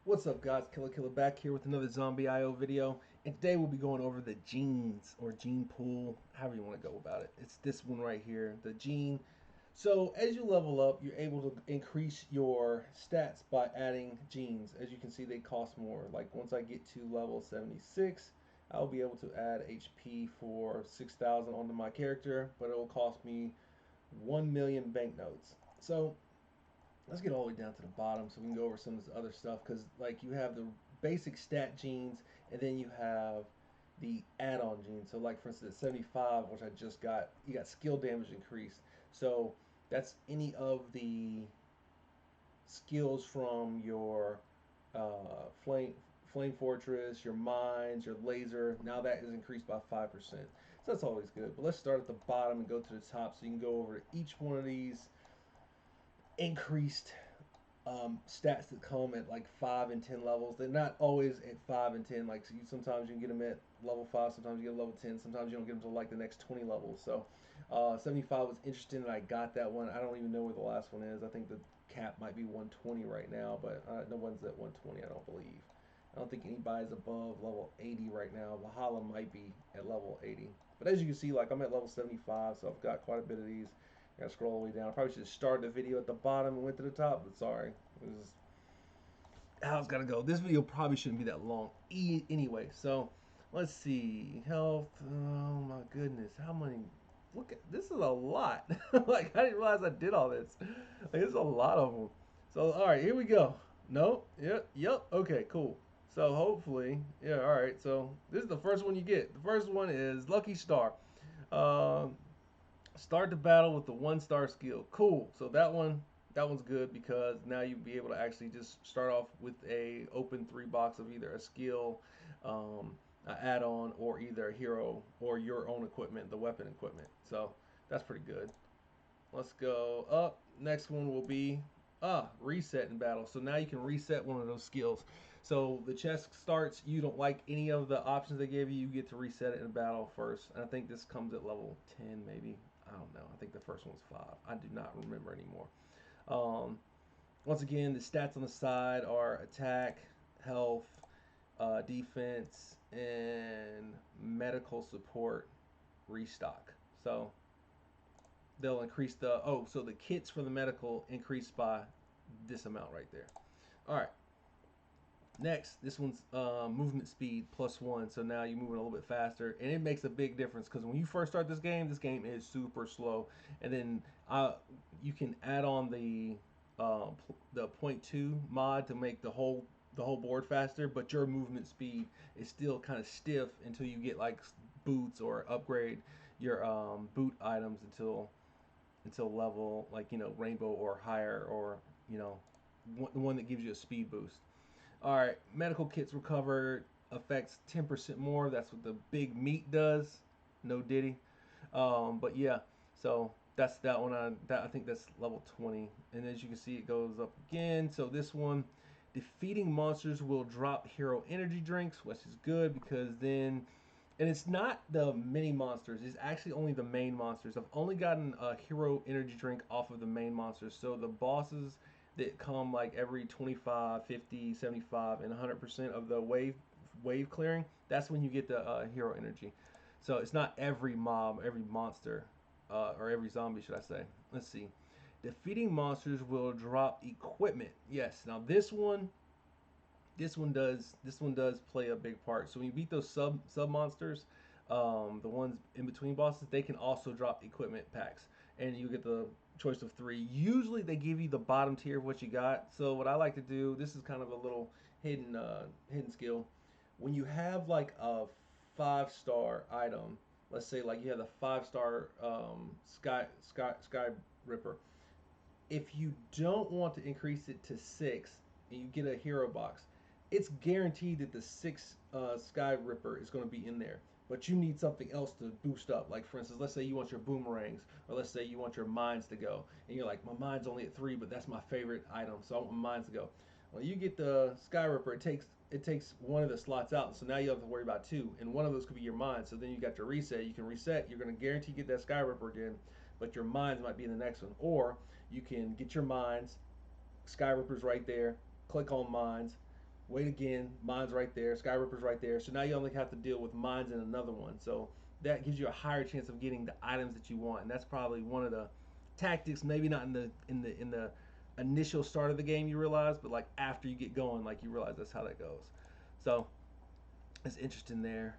What's up guys, Killer back here with another Zombie IO video, and today we'll be going over the genes or gene pool, however you want to go about it. It's this one right here, the gene. So as you level up, you're able to increase your stats by adding genes. As you can see, they cost more. Like once I get to level 76, I'll be able to add HP for 6,000 onto my character, but it will cost me 1 million banknotes. So let's get all the way down to the bottom so we can go over some of this other stuff, because like you have the basic stat genes and then you have the add-on genes. So like for instance 75, which I just got, you got skill damage increased. So that's any of the skills from your flame fortress, your mines, your laser. Now that is increased by 5%. So that's always good. But let's start at the bottom and go to the top so you can go over each one of these increased stats that come at like 5 and 10 levels. They're not always at 5 and 10. Like sometimes you can get them at level 5, sometimes you get level 10, sometimes you don't get them to like the next 20 levels. So 75 was interesting that I got that one. I don't even know where the last one is. I think the cap might be 120 right now, but no one's at 120, I don't believe. I don't think anybody's above level 80 right now. Valhalla might be at level 80. But as you can see, like I'm at level 75, so I've got quite a bit of these. I gotta scroll all the way down. I probably should have started the video at the bottom and went to the top, but sorry. This is how it's gotta go. This video probably shouldn't be that long anyway. So let's see. Health. Oh my goodness. How many? Look at this is a lot. Like I didn't realize I did all this. Like there's a lot of them. So all right, here we go. No. Yep. Yep. Okay. Cool. So hopefully, yeah. All right. So this is the first one you get. The first one is Lucky Star. Um, Start the battle with the 1-star skill. Cool. So that one's good because now you'll be able to actually just start off with a open 3 box of either a skill, an add-on, or either a hero or your own equipment, the weapon equipment. So that's pretty good. Let's go up. Next one will be reset in battle. So now you can reset one of those skills. So the chest starts, you don't like any of the options they gave you, you get to reset it in battle first. And I think this comes at level 10 maybe. I don't know. I think the first one's 5. I do not remember anymore. Um, Once again, the stats on the side are attack, health, defense, and medical support restock. So they'll increase the, oh, so the kits for the medical increase by this amount right there. All right. Next, this one's movement speed +1, so now you're moving a little bit faster, and it makes a big difference because when you first start this game is super slow, and then you can add on the .2 mod to make the whole board faster, but your movement speed is still kind of stiff until you get like boots or upgrade your boot items until level like rainbow or higher, or the one that gives you a speed boost. All right, medical kits recovered affects 10% more. That's what the big meat does. No diddy. But yeah, so that's that one. I think that's level 20. And as you can see, it goes up again. So this one, defeating monsters will drop hero energy drinks, which is good because then, and it's not the mini monsters. It's actually only the main monsters. I've only gotten a hero energy drink off of the main monsters. So the bosses that come like every 25, 50, 75, and 100% of the wave clearing, that's when you get the hero energy. So it's not every mob, every monster, or every zombie, should I say. Let's see. Defeating monsters will drop equipment. Yes. Now this one does play a big part. So when you beat those sub monsters, the ones in between bosses, they can also drop equipment packs, and you get the choice of 3. Usually they give you the bottom tier of what you got. So what I like to do, this is kind of a little hidden skill. When you have like a 5-star item, let's say like you have the 5-star sky ripper, if you don't want to increase it to 6 and you get a hero box, it's guaranteed that the 6 Sky Ripper is going to be in there. But you need something else to boost up. Like, for instance, let's say you want your boomerangs, or let's say you want your mines to go. And you're like, my mine's only at 3, but that's my favorite item, so I want my mines to go. Well, you get the Sky Ripper, it takes one of the slots out, so now you don't have to worry about 2. And one of those could be your mines. So then you got your reset. You can reset, you're going to guarantee get that Sky Ripper again, but your mines might be in the next one. Or you can get your mines, Sky Ripper's right there, click on mines, Wait again, mine's right there, Sky Ripper's right there. So now you only have to deal with mines and another one. So that gives you a higher chance of getting the items that you want, and that's probably one of the tactics. Maybe not in the initial start of the game you realize, but like after you get going, like you realize that's how that goes. So it's interesting there.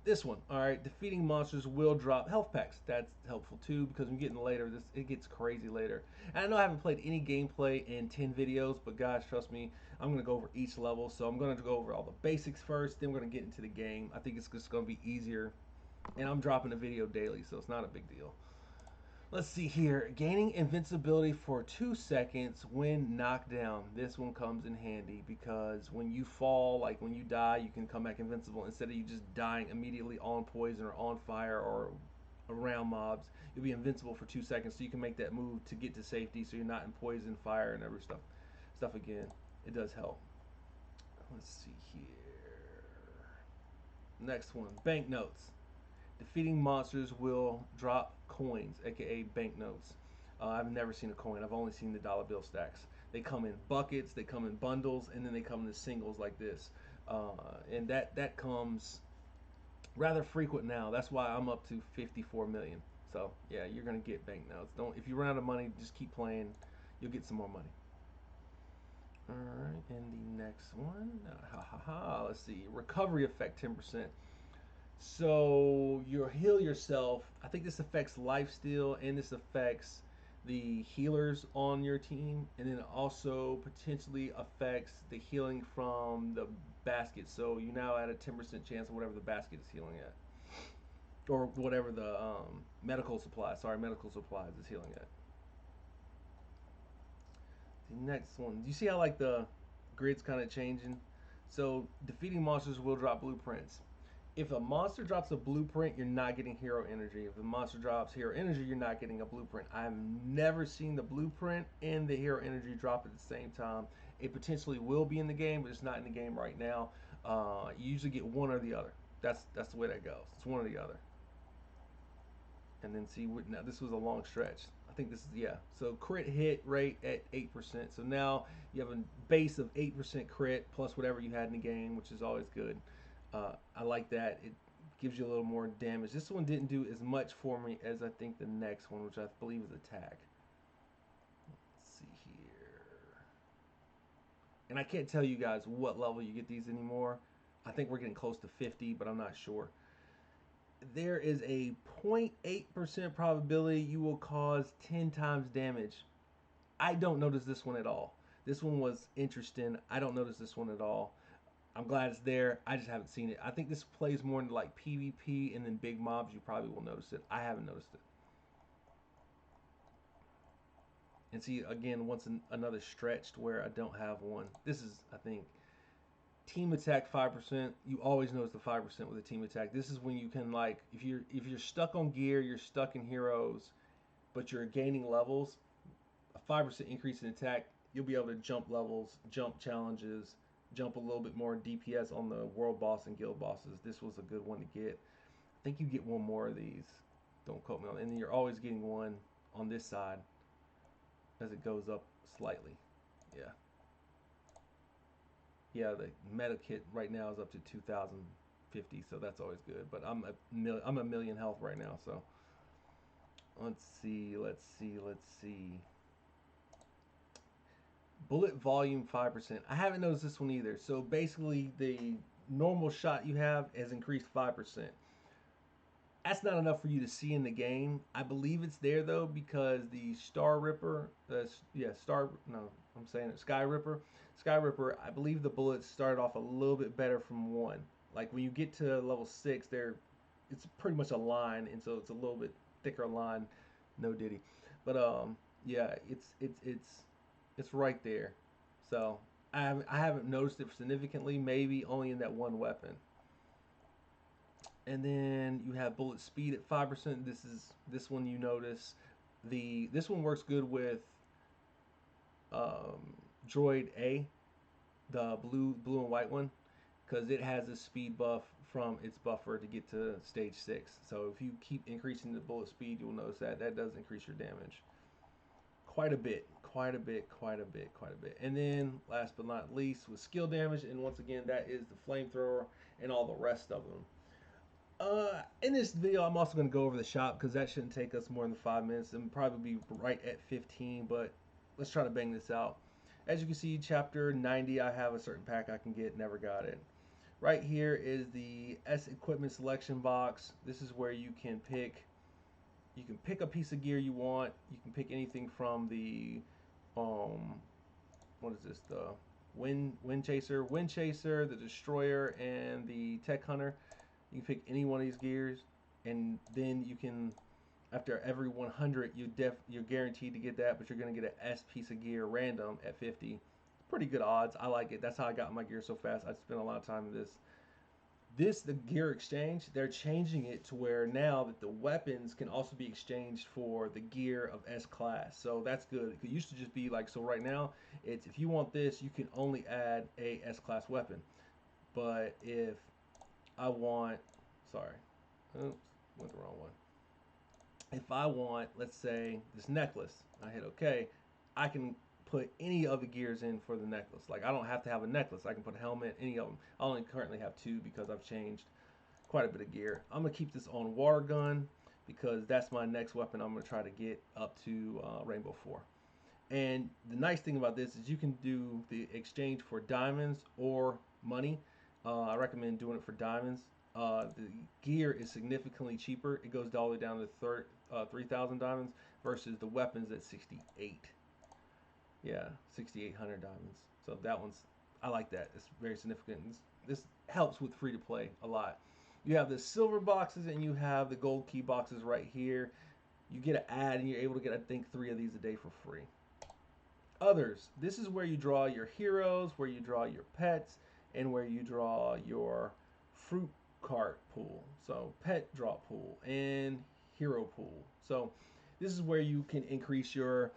This one, all right. Defeating monsters will drop health packs. That's helpful too because when you're getting later, this it gets crazy later. And I know I haven't played any gameplay in 10 videos, but guys, trust me, I'm gonna go over each level. So I'm gonna go over all the basics first, then we're gonna get into the game. I think it's just gonna be easier, and I'm dropping a video daily, so it's not a big deal. Let's see here. Gaining invincibility for 2 seconds when knocked down. This one comes in handy because when you fall, like when you die, you can come back invincible instead of you just dying immediately on poison or on fire or around mobs. You'll be invincible for 2 seconds, so you can make that move to get to safety, so you're not in poison, fire, and every stuff again. It does help. Let's see here. Next one, banknotes. Defeating monsters will drop coins, aka banknotes. I've never seen a coin. I've only seen the dollar bill stacks. They come in buckets, they come in bundles, and then they come in singles like this. And that comes rather frequent now. That's why I'm up to 54 million. So yeah, you're gonna get banknotes. Don't if you run out of money, just keep playing. You'll get some more money. All right, and the next one, ha ha ha. Let's see, recovery effect 10%. So you heal yourself. I think this affects lifesteal and this affects the healers on your team, and then it also potentially affects the healing from the basket. So you now add a 10% chance of whatever the basket is healing at, or whatever the medical supplies. Sorry, medical supplies is healing at. The next one. Do you see how like the grid's kind of changing? So defeating monsters will drop blueprints. If a monster drops a blueprint, you're not getting hero energy. If the monster drops hero energy, you're not getting a blueprint. I've never seen the blueprint and the hero energy drop at the same time. It potentially will be in the game, but it's not in the game right now. You usually get one or the other. That's the way that goes. It's one or the other. And then see, now this was a long stretch. I think this is, yeah. So crit hit rate at 8%. So now you have a base of 8% crit plus whatever you had in the game, which is always good. I like that. It gives you a little more damage. This one didn't do as much for me as I think the next one, which I believe is attack. Let's see here. And I can't tell you guys what level you get these anymore. I think we're getting close to 50, but I'm not sure. There is a 0.8% probability you will cause 10 times damage. I don't notice this one at all. This one was interesting. I don't notice this one at all. I'm glad it's there. I just haven't seen it. I think this plays more into like PvP and then big mobs. You probably will notice it. I haven't noticed it. And see, again, once another stretched where I don't have one. This is, I think, team attack 5%. You always notice the 5% with a team attack. This is when you can like, if you're stuck on gear, you're stuck in heroes, but you're gaining levels. A 5% increase in attack, you'll be able to jump levels, jump challenges, jump a little bit more DPS on the world boss and guild bosses. This was a good one to get. I think you get one more of these. Don't quote me on it. And then you're always getting one on this side as it goes up slightly. Yeah. Yeah, the meta kit right now is up to 2050, so that's always good. But I'm a million health right now, so let's see. Bullet volume 5%. I haven't noticed this one either. So basically, the normal shot you have has increased 5%. That's not enough for you to see in the game. I believe it's there though because the Star Ripper, no, I'm saying it, Sky Ripper. I believe the bullets started off a little bit better from one. Like when you get to level 6, it's pretty much a line, and so it's a little bit thicker line. No diddy, but yeah, it's right there. So I haven't noticed it significantly. Maybe only in that one weapon. And then you have bullet speed at 5%. This one you notice. This one works good with Droid A, the blue and white one, because it has a speed buff from its buffer to get to stage 6. So if you keep increasing the bullet speed, you'll notice that does increase your damage quite a bit. quite a bit. And then last but not least with skill damage, and once again that is the flamethrower and all the rest of them. In this video, I'm also going to go over the shop because that shouldn't take us more than 5 minutes and probably be right at 15, but let's try to bang this out. As you can see, chapter 90, I have a certain pack I can get, never got it. Right here is the S equipment selection box. This is where you can pick a piece of gear you want. You can pick anything from the what is this, the wind chaser, the destroyer, and the tech hunter. You can pick any one of these gears, and then you can, after every 100, you're guaranteed to get that, but you're going to get an S piece of gear random at 50. Pretty good odds. I like it. That's how I got my gear so fast. I spent a lot of time in this. The gear exchange, they're changing it to where now that the weapons can also be exchanged for the gear of S class. So that's good. It used to just be like, so right now, it's if you want this, you can only add a S class weapon. But if I want, sorry, oops, went the wrong one. If I want, let's say, this necklace, I hit OK, I can put any of the gears in for the necklace. Like, I don't have to have a necklace. I can put a helmet, any of them. I only currently have 2 because I've changed quite a bit of gear. I'm going to keep this on water gun because that's my next weapon I'm going to try to get up to Rainbow 4. And the nice thing about this is you can do the exchange for diamonds or money. I recommend doing it for diamonds. The gear is significantly cheaper. It goes all the way down to 3,000 diamonds versus the weapons at 68. Yeah, 6,800 diamonds. So that one's, I like that. It's very significant. This helps with free to play a lot. You have the silver boxes and you have the gold key boxes right here. You get an ad and you're able to get, I think, 3 of these a day for free. Others, this is where you draw your heroes, where you draw your pets, and where you draw your fruit cart pool. So pet draw pool and hero pool. So this is where you can increase your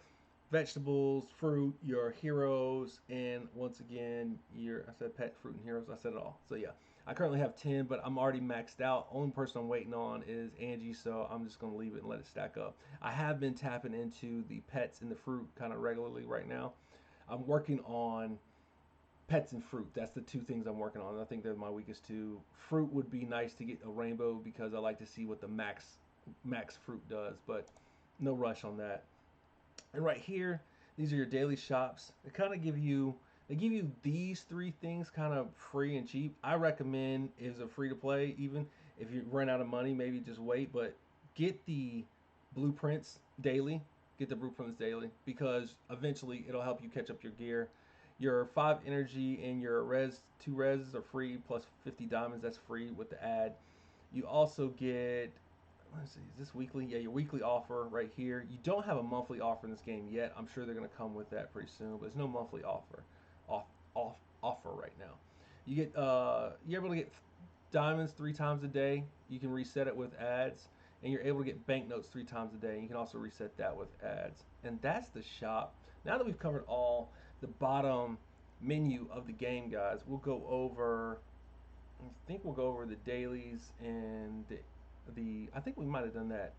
vegetables, fruit, your heroes, and once again, I said pet, fruit, and heroes. I said it all. So yeah, I currently have 10, but I'm already maxed out. Only person I'm waiting on is Angie, so I'm just going to leave it and let it stack up. I have been tapping into the pets and the fruit kind of regularly right now. I'm working on pets and fruit. That's the 2 things I'm working on. I think they're my weakest 2. Fruit would be nice to get a rainbow because I like to see what the max fruit does, but no rush on that. And right here, these are your daily shops. They kind of give you these 3 things kind of free and cheap. I recommend is a free to play. Even if you run out of money, maybe just wait, but get the blueprints daily. Get the blueprints daily because eventually it'll help you catch up your gear. Your 5 energy and your 2 res are free plus 50 diamonds. That's free with the ad. You also get, let's see, is this weekly? Yeah, your weekly offer right here. You don't have a monthly offer in this game yet. I'm sure they're going to come with that pretty soon, but there's no monthly offer right now. You get you're able to get diamonds 3 times a day. You can reset it with ads, and you're able to get banknotes 3 times a day. You can also reset that with ads, and that's the shop. Now that we've covered all the bottom menu of the game, guys, we'll go over. I think we'll go over the dailies and I think we might have done that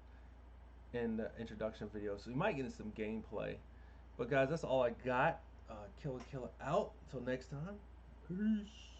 in the introduction video, so we might get into some gameplay. But guys, that's all I got. Killer out. Until next time. Peace.